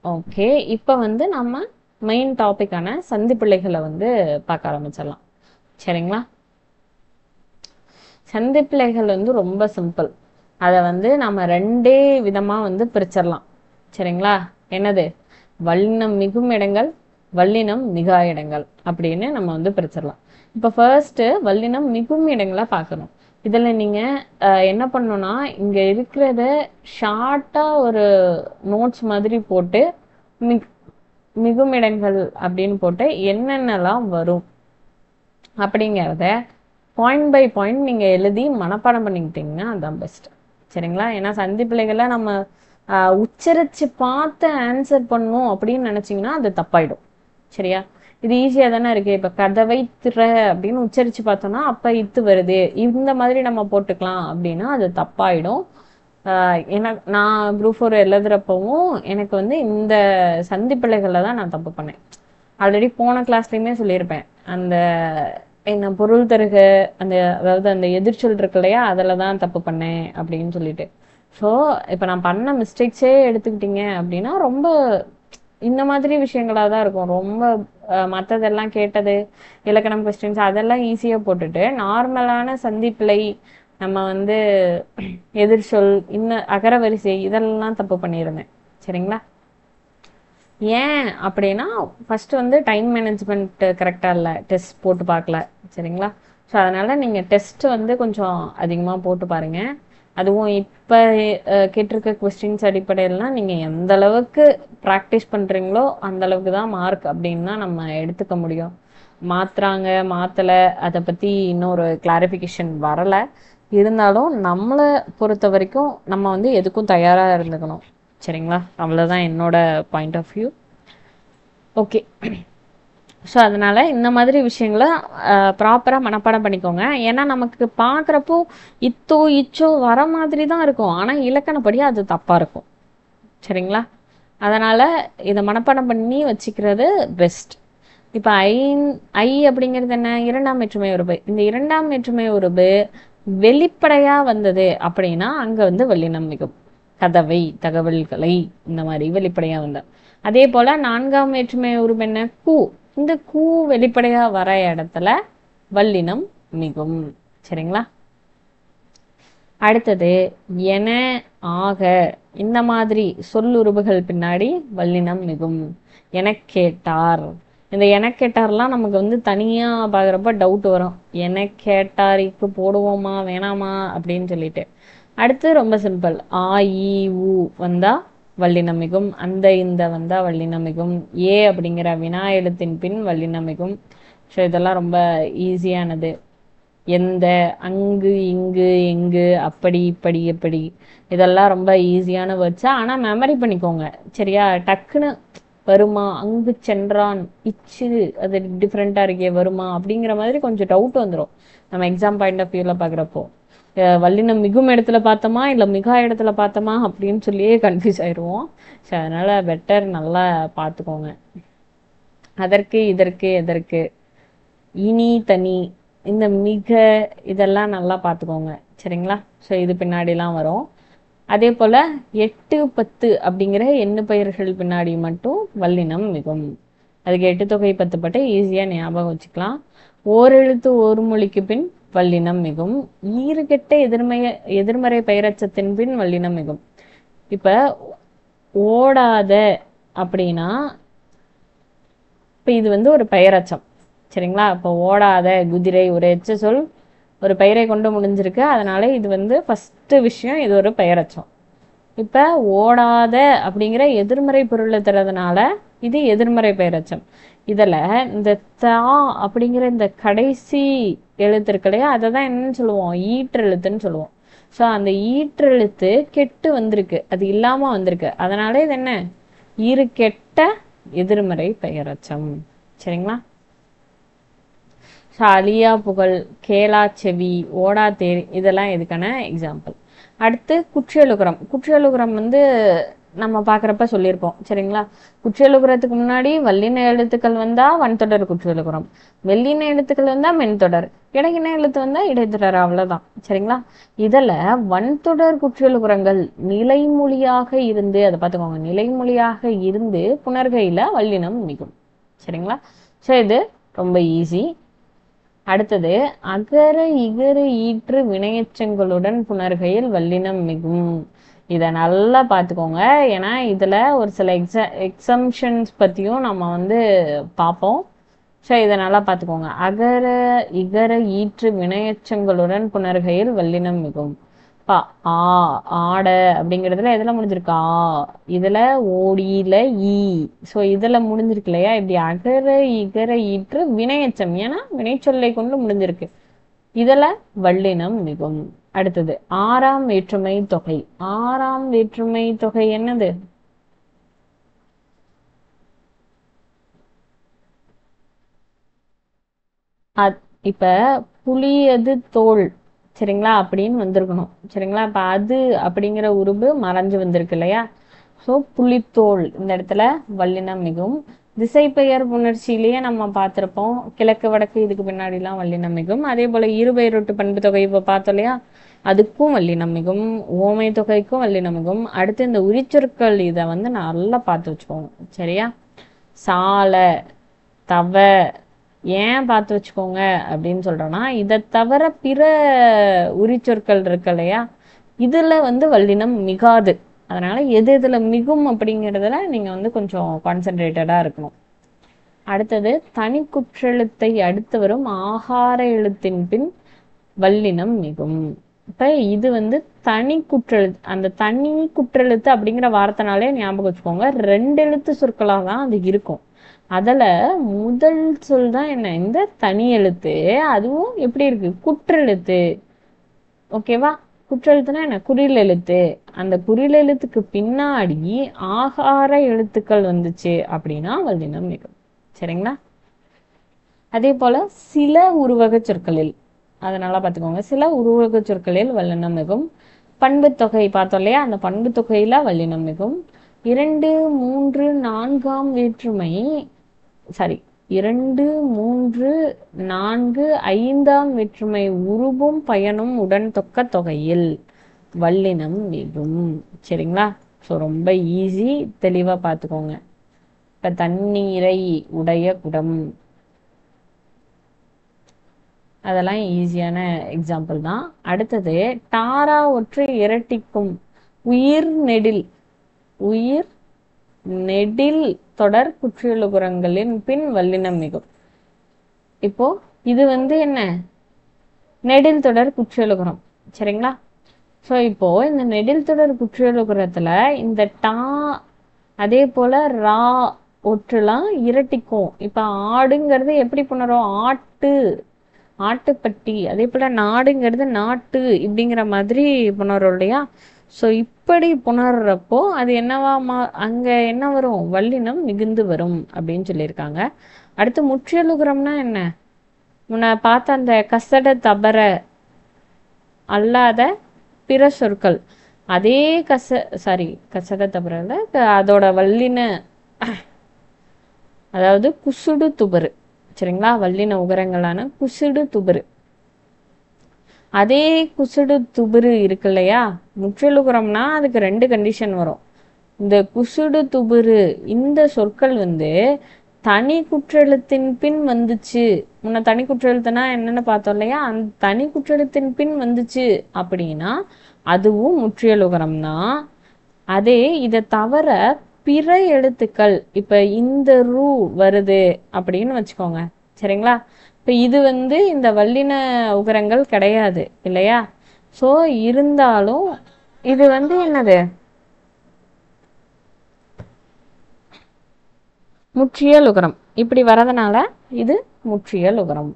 ஓகே, இப்போ வந்து நம்ம மெயின் டாபிக்கான சந்திப்பிழைகளை வந்து பார்க்க ஆரம்பிச்சிடலாம். சரிங்களா? சந்திப்பிழைகள் வந்து ரொம்ப சிம்பிள். அதை வந்து நம்ம 2 விதமா வந்து பிரிச்சிடலாம். சரிங்களா? என்னது? வல்லினம் மிகும் இடங்கள், வல்லினம் மிகா இடங்கள் அப்படின்னு நம்ம வந்து பிரிச்சிடலாம். இப்போ ஃபர்ஸ்ட் வல்லினம் மிகும் இடங்களை பார்க்கணும். இதுல நீங்க என்ன பண்ணணும்னா, இங்க இருக்கிறத ஷார்ட்டா ஒரு நோட்ஸ் மாதிரி போட்டு மிகும் இடங்கள் அப்படின்னு போட்டு என்னென்னலாம் வரும் அப்படிங்கிறத பாயிண்ட் பை பாயிண்ட் நீங்க எழுதி மனப்பாடம் பண்ணிக்கிட்டீங்கன்னா அதுதான் பெஸ்ட். சரிங்களா? ஏன்னா சந்திப்பிழைகளை நம்ம உச்சரிச்சு பார்த்து ஆன்சர் பண்ணும் அப்படின்னு நினைச்சீங்கன்னா அது தப்பாயிடும். சரியா? இது ஈஸியா தானே இருக்கு. இப்ப கதவை திற அப்படின்னு உச்சரிச்சு பார்த்தோம்னா அப்ப இத்து வருது, இந்த மாதிரி நம்ம போட்டுக்கலாம் அப்படின்னா அது தப்பாயிடும். எனக்கு நான் குரூப் 4 எழுதுறப்பவும் எனக்கு வந்து இந்த சந்திப்பிழைகளை தான் நான் தப்பு பண்ணேன். ஆல்ரெடி போன கிளாஸ்லயுமே சொல்லியிருப்பேன், அந்த என்ன பொருள் தருக அந்த அதாவது அந்த எதிர்ச்சொல் இருக்கு இல்லையா, அதில் தான் தப்பு பண்ணேன் அப்படின்னு சொல்லிட்டு. ஸோ இப்போ நான் பண்ண மிஸ்டேக்ஸே எடுத்துக்கிட்டீங்க அப்படின்னா ரொம்ப இந்த மாதிரி விஷயங்களாக தான் இருக்கும். ரொம்ப மற்றதெல்லாம் கேட்டது இலக்கணம் கொஸ்டின்ஸ் அதெல்லாம் ஈஸியாக போட்டுட்டு நார்மலான சந்திப்பிழை நம்ம வந்து எதிர்ச்சொல் இன்னும் அகரவரிசை இதெல்லாம் தப்பு பண்ணியிருந்தேன். சரிங்களா? ஏன் அப்படின்னா ஃபர்ஸ்ட் வந்து டைம் மேனேஜ்மெண்ட் கரெக்டாக இல்லை, டெஸ்ட் போட்டு பார்க்கல. சரிங்களா? ஸோ அதனால் நீங்கள் டெஸ்ட் வந்து கொஞ்சம் அதிகமாக போட்டு பாருங்கள். அதுவும் இப்போ கேட்டிருக்க கொஸ்டின்ஸ் அடிப்படையிலாம் நீங்கள் எந்த அளவுக்கு ப்ராக்டிஸ் பண்ணுறீங்களோ அந்த அளவுக்கு தான் மார்க் அப்படின்னு தான் நம்ம எடுத்துக்க முடியும். மாற்றுறாங்க மாற்றலை அதை பற்றி இன்னொரு கிளாரிஃபிகேஷன் வரலை. இருந்தாலும் நம்மளை பொறுத்த வரைக்கும் நம்ம வந்து எதுக்கும் தயாராக இருந்துக்கணும். சரிங்களா? அவ்வளோதான் என்னோட point of view. Okay, so அதனால இந்த மாதிரி விஷயங்களை ப்ராப்பராக மனப்பாடம் பண்ணிக்கோங்க. ஏன்னா நமக்கு பார்க்குறப்போ இத்தோ இச்சோ வர மாதிரி தான் இருக்கும், ஆனால் இலக்கணப்படி அது தப்பாக இருக்கும். சரிங்களா? அதனால் இதை மனப்பாடம் பண்ணி வச்சுக்கிறது பெஸ்ட். இப்போ ஐ அப்படிங்கிறது என்ன? 2ஆம் வேற்றுமை உருபு. இந்த 2ஆம் வேற்றுமை உருபு வெளிப்படையாக வந்தது அப்படின்னா அங்கே வந்து வல்லினம் மிகும். கதவை, தகவல்களை, இந்த மாதிரி வெளிப்படையாக வந்த. அதே போல் 4ஆம் வேற்றுமை உருபு என்ன? கூ. இந்த கூ வெளிப்படையாக வர இடத்துல வல்லினம் மிகும். சரிங்களா? அடுத்தது என, ஆக, இந்த மாதிரி சொல்லுருபுகள் பின்னாடி வல்லினம் மிகும். என கேட்டார், இந்த என கேட்டார்லாம் நமக்கு வந்து தனியாக பார்க்குறப்ப டவுட் வரும். என கேட்டாருக்கு போடுவோமா வேணாமா அப்படின்னு சொல்லிட்டு. அடுத்து ரொம்ப சிம்பிள், ஆ இ உ வந்தா வல்லினம் மிகும், அந்த இந்த வந்தா வல்லினம் மிகும், ஏ அப்படிங்கிற வினா எழுத்தின் பின் வல்லினம் மிகும். ஸோ இதெல்லாம் ரொம்ப ஈஸியானது. எந்த, அங்கு, இங்கு, எங்கு, அப்படி, இப்படி, எப்படி, இதெல்லாம் ரொம்ப ஈஸியான வேர்ட்ஸா, ஆனால் மெமரி பண்ணிக்கோங்க. சரியா? டக்குன்னு வருமா, அங்கு சென்றான், இச்சு அது டிஃப்ரெண்ட்டாக இருக்கே வருமா அப்படிங்கிற மாதிரி கொஞ்சம் டவுட் வந்துடும் நம்ம எக்ஸாம் பாயிண்ட் ஆஃப் வியூவில் பார்க்குறப்போ. வல்லினம் மிகும் இடத்துல பார்த்தோமா இல்லை மிகா இடத்துல பார்த்தோமா அப்படின்னு சொல்லியே கன்ஃபியூஸ் ஆயிடுவோம். ஸோ அதனால் பெட்டர் நல்லா பார்த்துக்கோங்க. அதற்கு, இதற்கு, எதற்கு, இனி, தனி, இந்த மிக, இதெல்லாம் நல்லா பார்த்துக்கோங்க. சரிங்களா? ஸோ இது பின்னாடிலாம் வரும். அதே போல் 8, 10 அப்படிங்கிற எண்ணு பெயர்கள் பின்னாடி மட்டும் வல்லினம் மிகும். அதுக்கு 8 தொகை 10 பட்டை ஈஸியாக ஞாபகம் வச்சுக்கலாம். ஓரெழுத்து ஒரு மொழிக்கு பின் வல்லினம் மிகும். ஈறுகெட்ட எதிர்மறை பெயரச்சத்தின் பின் வல்லினம் மிகும். இப்ப ஓடாத அப்படின்னா இப்ப இது வந்து ஒரு பெயரச்சம், சரிங்களா? இப்போ ஓடாத, குதிரை, ஒரு எச்ச சொல் ஒரு பெயரை கொண்டு முடிஞ்சிருக்கு. அதனால இது வந்து ஃபர்ஸ்ட் விஷயம், இது ஒரு பெயரச்சம். இப்ப ஓடாத அப்படிங்கிற எதிர்மறை பொருளை தரதுனால இது எதிர்மறை பெயரச்சம். இதுல இந்த தா அப்படிங்கிற இந்த கடைசி எழுத்து இருக்கு இல்லையா, அதை தான் என்னன்னு சொல்லுவோம்? ஈற்றெழுத்துன்னு சொல்லுவோம். ஸோ அந்த ஈற்றெழுத்து கெட்டு வந்திருக்கு, அது இல்லாம வந்திருக்கு. அதனால இது என்ன? ஈறு கெட்ட எதிர்மறை பெயரச்சம், சரிங்களா? ஸோ அழியா புகழ், கேளா செவி, ஓடா தேர், இதெல்லாம் எதுக்கான எக்ஸாம்பிள். அடுத்து குற்றியலுகரம். குற்றியலுகரம் வந்து நம்ம பார்க்குறப்ப சொல்லியிருப்போம், சரிங்களா? குற்றியலுகரத்துக்கு முன்னாடி வல்லின எழுத்துக்கள் வந்தா வன்தொடர் குற்றியலுகரம், வெள்ளின எழுத்துக்கள் வந்தா மென்தொடர், இடையின எழுத்து வந்தா இடைத்தொடர், அவ்வளவுதான், சரிங்களா? இதுல வன்தொடர் குற்றியலுகரங்கள் நிலைமொழியாக இருந்து, அதை பார்த்துக்கோங்க, நிலைமொழியாக இருந்து புணர்கையில வல்லினம் மிகும், சரிங்களா? ஸோ இது ரொம்ப ஈஸி. அடுத்தது அகர இகர ஈற்று வினையச்சங்களுடன் புணர்கையில் வல்லினம் மிகும். இதை நல்லா பார்த்துக்கோங்க, ஏன்னா இதுல ஒரு சில எக்ஸம்ஷன்ஸ் பத்தியும் நம்ம வந்து பார்ப்போம். ஸோ இதை நல்லா பார்த்துக்கோங்க. அகர இகர ஈற்று வினையச்சங்களுடன் புணர்கையில் வல்லினம் மிகும். ஆ ஆட அப்படிங்கிறதுல எதுல முடிஞ்சிருக்கா? இதுல ஓடியில ஈ. ஸோ இதுல முடிஞ்சிருக்கு இல்லையா? இப்படி அகர இகர ஈற்று வினையச்சம், ஏன்னா வினைச்சொல்லை கொண்டு முடிஞ்சிருக்கு, இதுல வல்லினம் மிகும். அடுத்தது ஆறாம் வேற்றுமை தொகை. ஆறாம் வேற்றுமை தொகை என்னது? இப்ப புலியது தோல், சரிங்களா, அப்படின்னு வந்திருக்கணும், சரிங்களா? இப்ப அது அப்படிங்கிற உருபு மறைஞ்சு வந்திருக்கு இல்லையா? ஸோ புலித்தோல், இந்த இடத்துல வல்லினம் மிகும். திசைப்பெயர் புணர்ச்சியிலேயே நம்ம பார்த்திருப்போம், கிழக்கு வடக்கு, இதுக்கு பின்னாடிலாம் வல்லினம் மிகும். அதே போல இருபெயரொட்டு பண்பு தொகை இப்ப பார்த்தோம் இல்லையா, அதுக்கும் வல்லினம் மிகும். ஓமை தொகைக்கும் வல்லினம் மிகும். அடுத்து இந்த உரிச்சொற்கள், இதை வந்து நல்லா பார்த்து வச்சுக்கோங்க, சரியா? சால, தவ, ஏன் பார்த்து வச்சுக்கோங்க அப்படின்னு சொல்றோம்னா, இதை தவிர பிற உரிச்சொற்கள் இருக்கு இல்லையா, இதுல வந்து வல்லினம் மிகாது. அதனால எது இதுல மிகும் அப்படிங்கிறதுல நீங்க வந்து கொஞ்சம் கான்சென்ட்ரேட்டடா இருக்கணும். அடுத்தது தனி குற்றெழுத்தை அடுத்து வரும் ஆகார எழுத்தின் பின் வல்லினம் மிகும். இப்ப இது வந்து தனி குற்றெழுத்து. அந்த தனி குற்றெழுத்து அப்படிங்கிற வார்த்தைனாலே ஞாபகம் வச்சுக்கோங்க, 2 எழுத்து சொற்களாக தான் அது இருக்கும். அதுல முதல் சொல் தான் என்ன? இந்த தனி எழுத்து. அதுவும் எப்படி இருக்கு? குற்றெழுத்து, ஓகேவா? குற்றெழுத்துனா என்ன? குறில் எழுத்து. அந்த குறில் எழுத்துக்கு பின்னாடி ஆகார எழுத்துக்கள் வந்துச்சு அப்படின்னா வல்லினம் மிகும், சரிங்களா? அதே போல சில உருவக சொற்களில், அதனால பார்த்துக்கோங்க, சில உருவக சொற்களில் வல்லினம் மிகும். பண்பு தொகை பார்த்தோம் இல்லையா, அந்த பண்பு தொகையில வல்லினம் மிகும். 2, 3, 4ஆம் வேற்றுமை, சாரி, 2, 3, 4, 5ஆம் வேற்றுமை உருபும் பயனும் உடன் தொக்க தொகையில் வல்லினம் மிகும், சரிங்களா? ஸோ ரொம்ப ஈஸி, தெளிவா பார்த்துக்கோங்க. இப்ப தண்ணீரை உடைய குடம், அதெல்லாம் ஈஸியான எக்ஸாம்பிள் தான். அடுத்தது டாரா ஒற்றை இரட்டிக்கும் உயிர் நெடில், உயிர் நெடில் தொடர் குற்றியலுகரங்களின் பின் வல்லினம் மிகும். இப்போ இது வந்து என்ன? நெடில் தொடர் குற்றியலுகரம், சரிங்களா? ஸோ இப்போ இந்த நெடில் தொடர் குற்றியலுகரத்துல இந்த டா, அதே போல ரா ஒற்றுலாம் இரட்டிக்கும். இப்ப ஆடுங்கிறது எப்படி புணரும்? ஆட்டு, ஆட்டுப்பட்டி. அதே போல நாடுங்கிறது நாட்டு, இப்படிங்கிற மாதிரி புணரும் இல்லையா? ஸோ இப்படி புணர்றப்போ அது என்னவா அங்க என்ன வரும்? வல்லினம் மிகுந்து வரும் அப்படின்னு சொல்லியிருக்காங்க. அடுத்து முற்றியலுகரம்னா என்ன? முன்ன பார்த்த அந்த கசட தபர அல்லாத பிற சொற்கள், அதே கசட தபரல அதோட வல்லின, அதாவது குசுடு துபரு, சரிங்களா? வல்லின உகரங்களான குசுடு துபரு, அதே குசுடு துபுரு இருக்கு இல்லையா, முற்றியலுகரம்னா அதுக்கு 2 கண்டிஷன் வரும். இந்த குசுடு துபுரு இந்த சொற்கள் வந்து தனி குற்றெழுத்தின் பின் வந்துச்சு. முன்ன தனி குற்றெழுத்துனா என்னன்னு பார்த்தோம் இல்லையா? அந்த தனி குற்றெழுத்தின் பின் வந்துச்சு அப்படின்னா அதுவும் முற்றியலுகரம் தான். அதே இதை தவிர பிற எழுத்துக்கள், இப்ப இந்த ரூ வருது அப்படின்னு வச்சுக்கோங்க, சரிங்களா? இப்ப இது இந்த வல்லின உகரங்கள் கிடையாது இல்லையா? ஸோ இருந்தாலும் இது என்னது, முற்றியல் உகரம். இப்படி வரதுனால இது முற்றியல் உகரம்.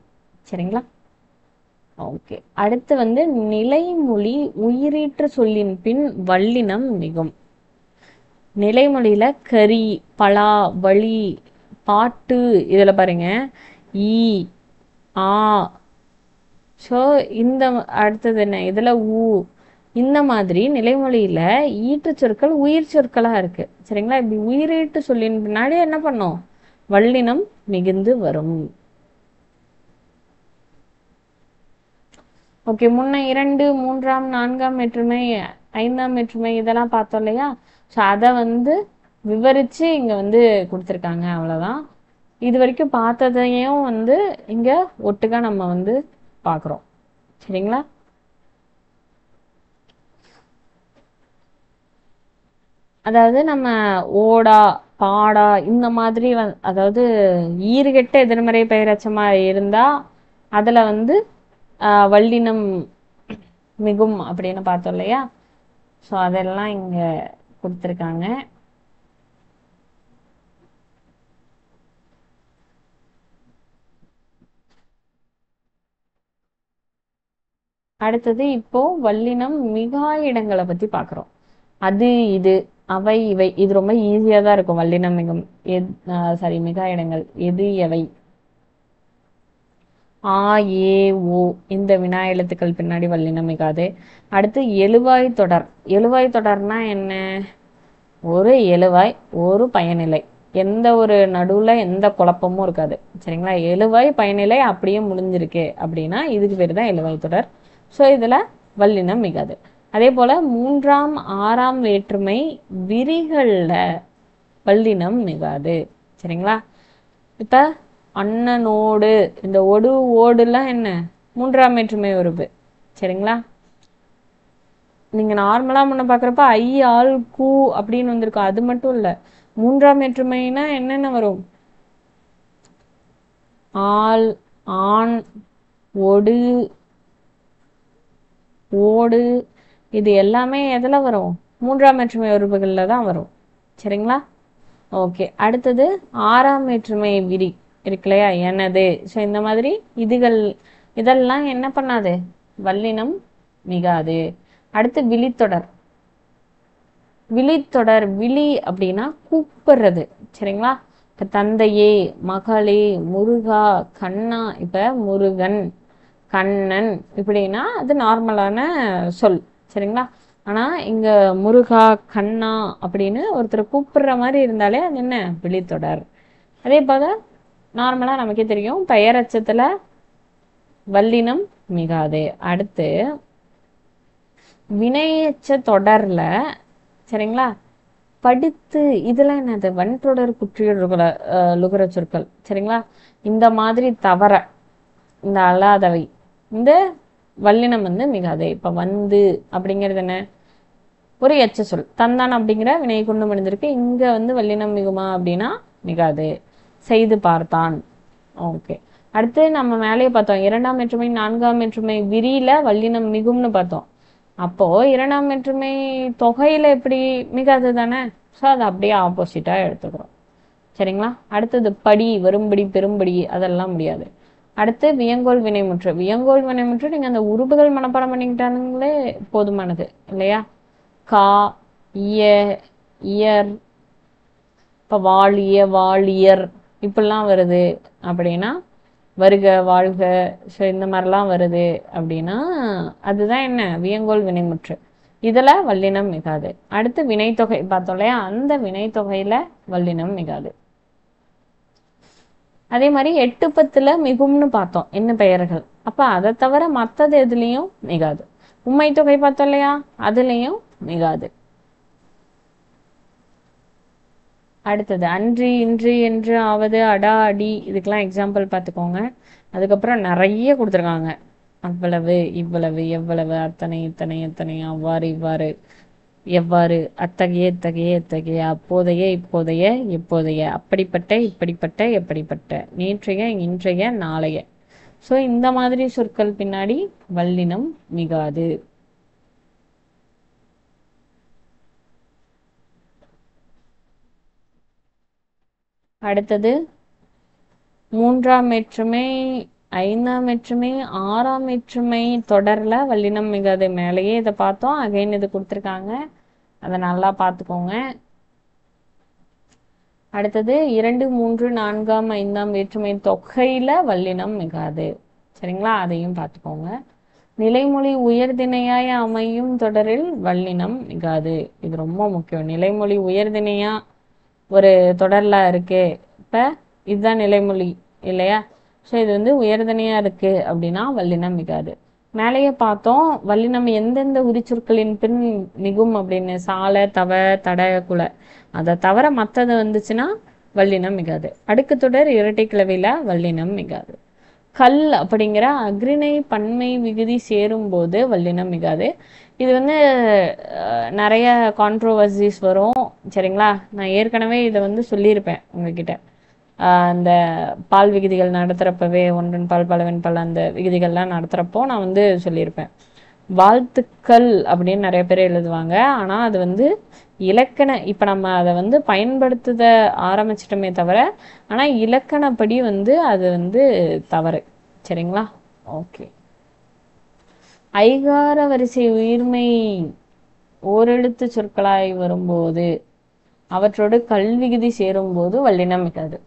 சரிங்களா? ஓகே. அடுத்து நிலைமொழி உயிரீற்று சொல்லின் பின் வல்லினம் மிகும். நிலைமொழியில கரி, பலா, வழி, பாட்டு, இதுல பாருங்க ஈ, ஆ. ஸோ இந்த அடுத்தது என்ன, இதுல ஊ. இந்த மாதிரி நிலைமொழியில ஈற்று சொற்கள் உயிர் சொற்களா இருக்கு. சரிங்களா? இப்படி உயிரீட்டு சொல்லின் பின்னாடி என்ன பண்ணும், வல்லினம் மிகுந்து வரும். ஓகே. முன்ன 2, 3ஆம் 4ஆம் வேற்றுமை, 5ஆம் வேற்றுமை இதெல்லாம் பார்த்தோம் இல்லையா? ஸோ அதை விவரிச்சு இங்க கொடுத்துருக்காங்க, அவ்வளவுதான். இது வரைக்கும் பார்த்ததையும் இங்க ஒட்டுக்கா நம்ம பார்க்குறோம். சரிங்களா? அதாவது நம்ம ஓடா, பாடா இந்த மாதிரி அதாவது ஈறுகெட்ட எதிர்மறை பெயரச்சமா இருந்தா அதுல வல்லினம் மிகும் அப்படின்னு பார்த்தோம் இல்லையா? ஸோ அதெல்லாம் இங்க கொடுத்துருக்காங்க. அடுத்தது இப்போ வல்லினம் மிகா இடங்களை பத்தி பார்க்குறோம். அது, இது, அவை, இவை. இது ரொம்ப ஈஸியா தான் இருக்கும். வல்லினம் மிகும் சாரி மிகா இடங்கள் எது, எவை. ஆ, ஏ, ஓ இந்த வினா எழுத்துக்கள் பின்னாடி வல்லினம் மிகாது. அடுத்து எழுவாய் தொடர். எழுவாய் தொடர்னா என்ன? ஒரு எழுவாய், ஒரு பயனிலை, எந்த ஒரு நடுவுல எந்த குழப்பமும் இருக்காது. சரிங்களா? எழுவாய் பயனிலை அப்படியே முடிஞ்சிருக்கு அப்படின்னா இதுக்கு பேர் தான் எழுவாய் தொடர். ஸோ இதுல வல்லினம் மிகாது. அதே போல 3ஆம் 6ஆம் வேற்றுமை விரிகள்ல வல்லினம் மிகாது. சரிங்களா? இப்ப அண்ணனோடு, இந்த ஒடு ஓடுலாம் என்ன, 3ஆம் வேற்றுமை உருபு. சரிங்களா? நீங்க நார்மலா முன்ன பாக்குறப்ப ஐ, ஆள், கூ அப்படின்னு வந்திருக்கும். அது மட்டும் இல்ல, 3ஆம் வேற்றுமைனா என்னென்ன வரும்? ஆள், ஆண், ஒடு, ஓடு. இது எல்லாமே எதுல வரும்? 3ஆம் வேற்றுமை உறுப்புகள்ல தான் வரும். சரிங்களா? ஓகே. அடுத்தது 6ஆம் வேற்றுமை விரி இருக்கு இல்லையா, எனது. ஸோ இந்த மாதிரி இதெல்லாம் என்ன பண்ணாது, வல்லினம் மிகாது. அடுத்து விழித்தொடர். விழித்தொடர், விழி அப்படின்னா கூப்பிடுறது. சரிங்களா? இப்ப தந்தையே, மகளே, முருகா, கண்ணா. இப்ப முருகன், கண்ணன் இப்படின்னா அது நார்மலான சொல். சரிங்களா? ஆனா இங்க முருகா, கண்ணா அப்படின்னு ஒருத்தர் கூப்பிடுற மாதிரி இருந்தாலே அது என்ன, விழித்தொடர். அதே போல நார்மலா நமக்கே தெரியும், பெயரச்சத்துல வல்லினம் மிகாது. அடுத்து வினையச்ச தொடர்ல, சரிங்களா, படித்து, இதெல்லாம் என்னது, வன்தொடர் குற்றியலுகர லுகர சொற்கள். சரிங்களா? இந்த மாதிரி தவற, இந்த அல்லாதவை, இந்த வல்லினம் மிகாது. இப்ப அப்படிங்கிறது என்ன, ஒரு எச்ச சொல். தந்தான் அப்படிங்கிற வினை கொண்டு முடிஞ்சிருக்கு. இங்க வல்லினம் மிகுமா அப்படின்னா மிகாது. செய்து பார்த்தான். ஓகே. அடுத்து நம்ம மேலேயே பார்த்தோம், 2ஆம் வேற்றுமை 4ஆம் வேற்றுமை விரியில வல்லினம் மிகும்னு பார்த்தோம். அப்போ 2ஆம் வேற்றுமை தொகையில எப்படி மிகாது தானே? ஸோ அது அப்படியே ஆப்போசிட்டா எடுத்துக்கிறோம். சரிங்களா? அடுத்தது படி, வரும்படி, பெரும்படி அதெல்லாம் முடியாது. அடுத்து வியங்கோல் வினைமுற்று. வியங்கோல் வினைமுற்று நீங்க அந்த உருபுகள் மனப்பாடம் பண்ணிக்கிட்டானுங்களே போதுமானது இல்லையா? கா, இய, இயர், இப்ப வாழிய, வாழியர் இப்படிலாம் வருது அப்படின்னா, வருக, வாழ்க, ஸோ இந்த மாதிரிலாம் வருது அப்படின்னா அதுதான் என்ன, வியங்கோல் வினைமுற்று. இதுல வல்லினம் மிகாது. அடுத்து வினைத்தொகை பார்த்தோம் இல்லையா, அந்த வினைத்தொகையில வல்லினம் மிகாது. அதே மாதிரி 8, 10ல மிகும்னு பார்த்தோம், என்ன பெயர்கள். அப்ப அதை தவிர மற்றது எதுலயும் மிகாது. உண்மை தொகை பார்த்தோம் இல்லையா, அதுலயும் மிகாது. அடுத்தது அன்று இன்று என்று ஆவது அடா அடி இதுக்கெல்லாம் எக்ஸாம்பிள் பார்த்துக்கோங்க. அதுக்கப்புறம் நிறைய கொடுத்துருக்காங்க. அவ்வளவு இவ்வளவு எவ்வளவு அத்தனை இத்தனை எத்தனை அவ்வாறு இவ்வாறு எவ்வாறு அத்தகைய இத்தகைய இத்தகைய அப்போதைய இப்போதைய எப்போதைய அப்படிப்பட்ட இப்படிப்பட்ட எப்படிப்பட்ட நேற்றைய இன்றைய நாளைய. ஸோ இந்த மாதிரி சொற்கள் பின்னாடி வல்லினம் மிகாது. அடுத்தது மூன்றாம் வேற்றுமை, ஐந்தாம் வேற்றுமை, ஆறாம் வேற்றுமை தொடர்ல வல்லினம் மிகாது. மேலேயே இதை பார்த்தோம், அகைன் இது கொடுத்துருக்காங்க, அதை நல்லா பார்த்துக்கோங்க. அடுத்தது 2, 3, 4, 5 வேற்றுமை தொகையில வல்லினம் மிகாது. சரிங்களா, அதையும் பார்த்துக்கோங்க. நிலைமொழி உயர்திணையாய் அமையும் தொடரில் வல்லினம் மிகாது. இது ரொம்ப முக்கியம். நிலைமொழி உயர்திணையா ஒரு தொடர்ல இருக்கு, இப்ப இதுதான் நிலைமொழி இல்லையா? ஸோ இது வந்து உயர்திணையா இருக்கு அப்படின்னா வல்லினம் மிகாது. மேலேயே பார்த்தோம் வல்லினம் எந்தெந்த உரிச்சொற்களின் பின் மிகும் அப்படின்னு, சால தவ தட குல. அதை தவிர மற்றது வந்துச்சுன்னா வல்லினம் மிகாது. அடுக்கு தொடர் இரட்டை கிளவில வல்லினம் மிகாது. கல் அப்படிங்கிற அக்ரிணை பன்மை விகுதி சேரும் போது வல்லினம் மிகாது. இது வந்து நிறைய கான்ட்ரோவர்சிஸ் வரும். சரிங்களா, நான் ஏற்கனவே இதை வந்து சொல்லியிருப்பேன் உங்ககிட்ட. அந்த பால் விகுதிகள் நடத்துகிறப்பவே ஒன்றன் பால் பலவன் பால் அந்த விகுதிகள்லாம் நடத்துகிறப்போ நான் வந்து சொல்லியிருப்பேன். வாழ்த்துக்கள் அப்படின்னு நிறைய பேர் எழுதுவாங்க, ஆனால் அது வந்து இலக்கண இப்போ நம்ம அதை வந்து பயன்படுத்துத ஆரம்பிச்சிட்டோமே தவிர, ஆனால் இலக்கணப்படி வந்து அது வந்து தவறு. சரிங்களா, ஓகே. ஐகார வரிசை உயிர்மை ஓரெழுத்து சொற்களாய் வரும்போது அவற்றோடு கல்விகுதி சேரும் போது வல்லினம் மிகாது.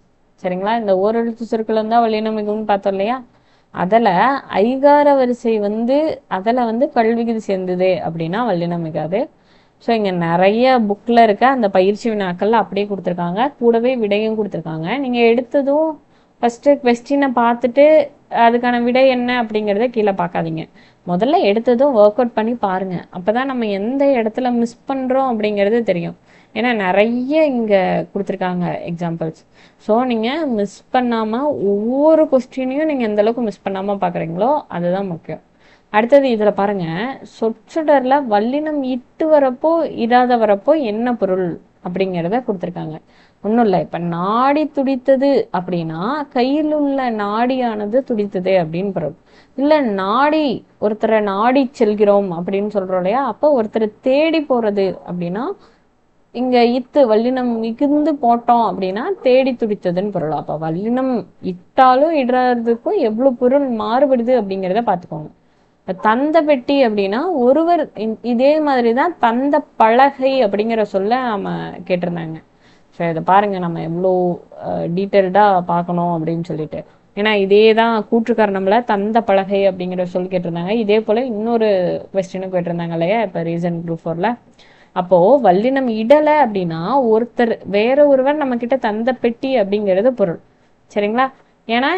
சரிங்களா, இந்த ஓரெழுத்து சொற்கள் இருந்தால் வல்லினம் மிகும்னு பார்த்தோம் இல்லையா? அதில் ஐகார வரிசை வந்து அதில் வந்து கல்விகுதி சேர்ந்தது அப்படின்னா வல்லினம் மிகாது. ஸோ இங்கே நிறைய புக்கில் இருக்க அந்த பயிற்சி வினாக்கள் அப்படியே கொடுத்துருக்காங்க, கூடவே விடையும் கொடுத்துருக்காங்க. நீங்கள் எடுத்ததும் ஃபஸ்ட்டு கொஸ்டினை பார்த்துட்டு அதுக்கான விடை என்ன அப்படிங்கிறத கீழே பார்க்காதீங்க. முதல்ல எடுத்ததும் ஒர்க் அவுட் பண்ணி பாருங்கள். அப்போ தான் நம்ம எந்த இடத்துல மிஸ் பண்ணுறோம் அப்படிங்கிறது தெரியும். ஏன்னா நிறைய இங்கே கொடுத்துருக்காங்க எக்ஸாம்பிள்ஸ். ஸோ நீங்கள் மிஸ் பண்ணாமல் ஒவ்வொரு கொஸ்டினையும் நீங்கள் எந்த அளவுக்கு மிஸ் பண்ணாமல் பார்க்குறீங்களோ அதுதான் முக்கியம். அடுத்தது இதில் பாருங்கள், சொற்றொடரில் வல்லினம் இட்டு வரப்போ இடாத வரப்போ என்ன பொருள் அப்படிங்கிறத கொடுத்துருக்காங்க. ஒன்றும் இல்லை, இப்போ நாடி துடித்தது அப்படின்னா கையில் உள்ள நாடியானது துடித்தது அப்படின்னு பொருள். இல்லை நாடி ஒருத்தரை நாடி செல்கிறோம் அப்படின்னு சொல்கிறோம் இல்லையா? அப்போ ஒருத்தரை தேடி போகிறது அப்படின்னா இங்க இத்து வல்லினம் மிகுந்து போட்டோம் அப்படின்னா தேடி துடித்ததுன்னு பொருள். அப்ப வல்லினம் இட்டாலும் இடுறதுக்கும் எவ்வளவு பொருள் மாறுபடுது அப்படிங்கிறத பார்த்துக்கோங்க. தந்த பெட்டி அப்படின்னா ஒருவர், இதே மாதிரிதான் தந்த பலகை அப்படிங்கிற சொல்ல நம்ம கேட்டிருந்தாங்க. ஸோ இதை பாருங்க, நம்ம எவ்வளோ டீட்டெயில்டா பார்க்கணும் அப்படின்னு சொல்லிட்டு. ஏன்னா இதே தான் கூற்றுக்காரணம்ல தந்த பலகை அப்படிங்கிற சொல் கேட்டிருந்தாங்க. இதே போல இன்னொரு கொஸ்டினும் கேட்டிருந்தாங்க இல்லையா இப்போ ரீசன்ட் குரூப் 4ல. அப்போ வல்லினம் இடலை அப்படின்னா ஒருத்தர் வேற ஒருவர் நம்ம கிட்ட தந்த பெட்டி அப்படிங்கிறது பொருள். சரிங்களா, ஏன்னா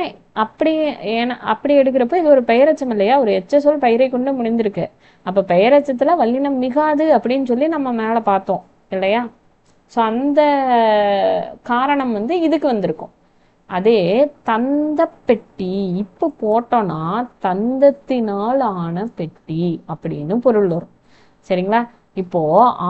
அப்படி எடுக்கிறப்ப இது ஒரு பெயரச்சம் இல்லையா? ஒரு எச்ச சொல் பெயரை கொண்டு முடிந்திருக்கு. அப்ப பெயரச்சத்துல வல்லினம் மிகாது அப்படின்னு சொல்லி நம்ம மேல பார்த்தோம் இல்லையா? ஸோ அந்த காரணம் வந்து இதுக்கு வந்திருக்கும். அதே தந்த பெட்டி இப்போ போட்டோம்னா தந்தத்தினால் ஆன பெட்டி அப்படின்னு பொருள் வரும். சரிங்களா, இப்போ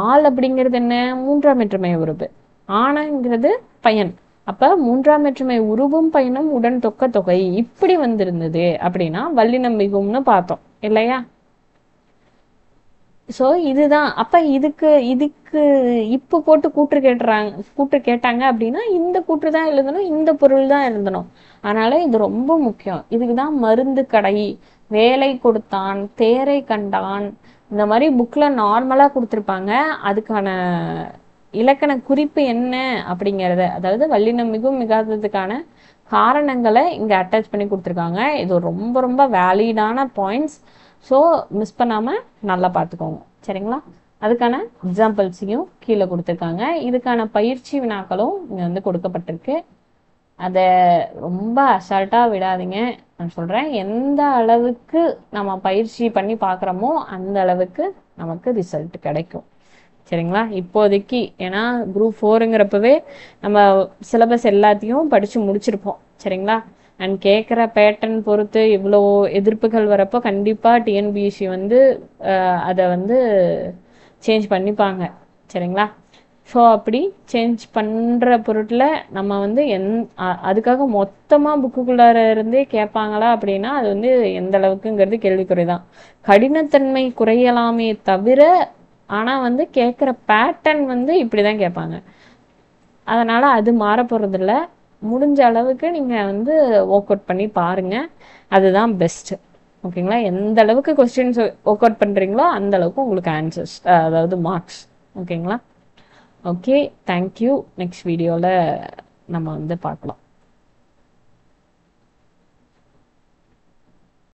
ஆள் அப்படிங்கிறது என்ன? மூன்றாம் வேற்றுமை உருபு. ஆனங்கிறது பயன். அப்ப மூன்றாம் வேற்றுமை உருவும் பயனும் உடன் தொக்க தொகை இப்படி வந்திருந்தது அப்படின்னா வல்லினம் மிகும்னு பார்த்தோம் இல்லையா? ஸோ இதுதான். அப்ப இதுக்கு இப்போ போட்டு கூற்று கேட்டாங்க அப்படின்னா இந்த கூற்று தான் எழுதணும், இந்த பொருள் தான் எழுதணும். அதனால இது ரொம்ப முக்கியம். இதுக்குதான் மருந்து கடை, வேலை கொடுத்தான், தேரை கண்டான், இந்த மாதிரி புக்ல நார்மலா கொடுத்துருப்பாங்க. அதுக்கான இலக்கண குறிப்பு என்ன அப்படிங்கிறத, அதாவது வல்லினம் மிகவும் மிகாததுக்கான காரணங்களை இங்க அட்டாச் பண்ணி கொடுத்துருக்காங்க. இது ரொம்ப ரொம்ப வேலிடான பாயிண்ட்ஸ். ஸோ மிஸ் பண்ணாம நல்லா பார்த்துக்கோங்க. சரிங்களா, அதுக்கான எக்ஸாம்பிள்ஸையும் கீழே கொடுத்துருக்காங்க. இதுக்கான பயிற்சி வினாக்களும் இங்க வந்து கொடுக்கப்பட்டிருக்கு. அதை ரொம்ப அசால்ட்டாக விடாதீங்க. நான் சொல்கிறேன், எந்த அளவுக்கு நம்ம பயிற்சி பண்ணி பார்க்குறோமோ அந்த அளவுக்கு நமக்கு ரிசல்ட் கிடைக்கும். சரிங்களா? இப்போதைக்கு ஏன்னா குரூப் 4ங்கிறப்பவே நம்ம சிலபஸ் எல்லாத்தையும் படித்து முடிச்சிருப்போம். சரிங்களா? அண்ட் கேட்குற பேட்டர்ன் பொறுத்து இவ்வளோ எதிர்ப்புகள் வரப்போ கண்டிப்பாக டிஎன்பிஎஸ்சி வந்து அதை வந்து சேஞ்ச் பண்ணிப்பாங்க. சரிங்களா? ஸோ அப்படி சேஞ்ச் பண்ணுற பொருட்டில் நம்ம வந்து அதுக்காக மொத்தமாக புக்குக்குள்ளார இருந்தே கேட்பாங்களா அப்படின்னா அது வந்து எந்த அளவுக்குங்கிறது கேள்விக்குறை தான். கடினத்தன்மை குறையலாமே தவிர ஆனால் வந்து கேட்குற பேட்டர்ன் வந்து இப்படி தான் கேட்பாங்க. அதனால் அது மாற போகிறதில்ல. முடிஞ்ச அளவுக்கு நீங்கள் வந்து ஒர்க் அவுட் பண்ணி பாருங்கள். அதுதான் பெஸ்ட்டு. ஓகேங்களா? எந்த அளவுக்கு கொஸ்டின்ஸ் ஒர்க் அவுட் பண்ணுறீங்களோ அந்த அளவுக்கு உங்களுக்கு ஆன்சர்ஸ் அதாவது மார்க்ஸ். ஓகேங்களா? Okay, thank you. நெக்ஸ்ட் வீடியோவில் நம்ம வந்து பார்க்கலாம்.